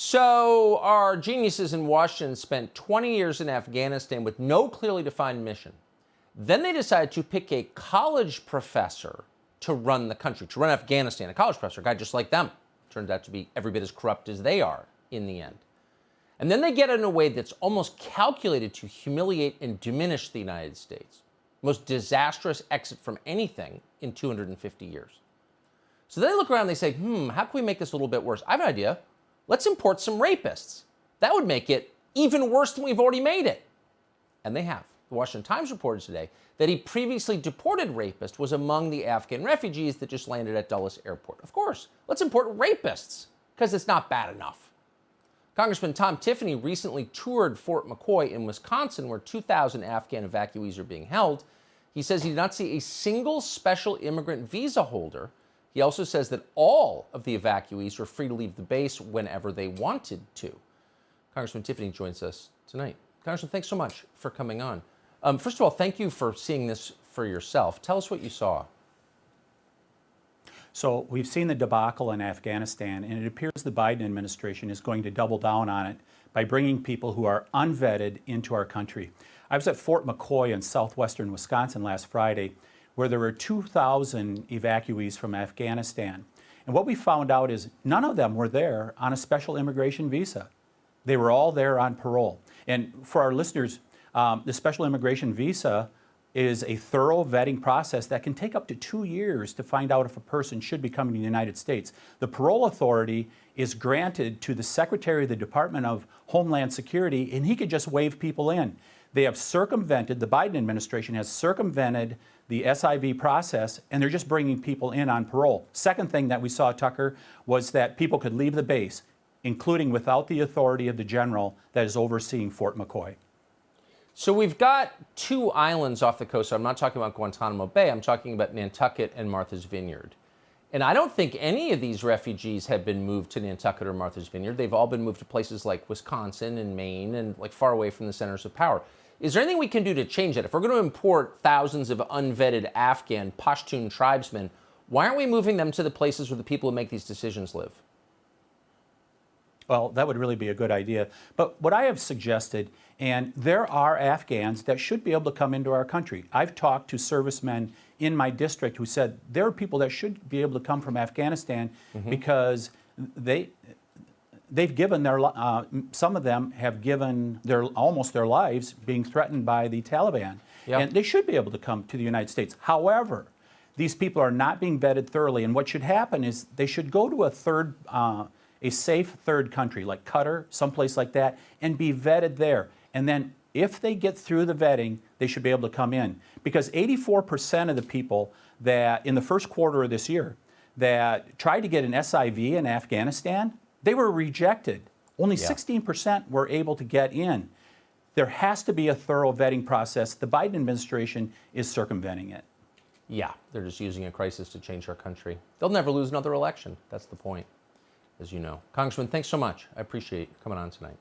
So our geniuses in Washington spent 20 years in Afghanistan with no clearly defined mission. Then they decided to pick a college professor to run the country, to run Afghanistan, a college professor, a guy just like them. Turns out to be every bit as corrupt as they are in the end. And then they get it in a way that's almost calculated to humiliate and diminish the United States. Most disastrous exit from anything in 250 years. So then they look around and they say, how can we make this a little bit worse? I have an idea. Let's import some rapists. That would make it even worse than we've already made it. And they have. The Washington Times reported today that a previously deported rapist was among the Afghan refugees that just landed at Dulles Airport. Of course, let's import rapists, because it's not bad enough. Congressman Tom Tiffany recently toured Fort McCoy in Wisconsin, where 2,000 Afghan evacuees are being held. He says he did not see a single special immigrant visa holder. He also says that all of the evacuees were free to leave the base whenever they wanted to. Congressman Tiffany joins us tonight. Congressman, thanks so much for coming on. First of all, thank you for seeing this for yourself. Tell us what you saw. So we've seen the debacle in Afghanistan, and it appears the Biden administration is going to double down on it by bringing people who are unvetted into our country. I was at Fort McCoy in southwestern Wisconsin last Friday, where there were 2,000 evacuees from Afghanistan. And what we found out is none of them were there on a special immigration visa. They were all there on parole. And for our listeners, the special immigration visa is a thorough vetting process that can take up to 2 years to find out if a person should be coming to the United States. The parole authority is granted to the Secretary of the Department of Homeland Security, and he could just wave people in. They have circumvented, the Biden administration has circumvented the SIV process, and they're just bringing people in on parole. Second thing that we saw, Tucker, was that people could leave the base, including without the authority of the general that is overseeing Fort McCoy. So we've got two islands off the coast. I'm not talking about Guantanamo Bay. I'm talking about Nantucket and Martha's Vineyard. And I don't think any of these refugees have been moved to Nantucket or Martha's Vineyard. They've all been moved to places like Wisconsin and Maine and like far away from the centers of power. Is there anything we can do to change that? If we're going to import thousands of unvetted Afghan Pashtun tribesmen, why aren't we moving them to the places where the people who make these decisions live? Well, that would really be a good idea. But what I have suggested, and there are Afghans that should be able to come into our country. I've talked to servicemen in my district who said there are people that should be able to come from Afghanistan because they've given their, some of them have given almost their lives being threatened by the Taliban. Yep. And they should be able to come to the United States. However, these people are not being vetted thoroughly, and what should happen is they should go to a safe third country like Qatar, someplace like that, and be vetted there. And then if they get through the vetting, they should be able to come in. Because 84% of the people that in the first quarter of this year that tried to get an SIV in Afghanistan, they were rejected. Only 16% were able to get in. There has to be a thorough vetting process. The Biden administration is circumventing it. Yeah, they're just using a crisis to change our country. They'll never lose another election. That's the point, as you know. Congressman, thanks so much. I appreciate you coming on tonight.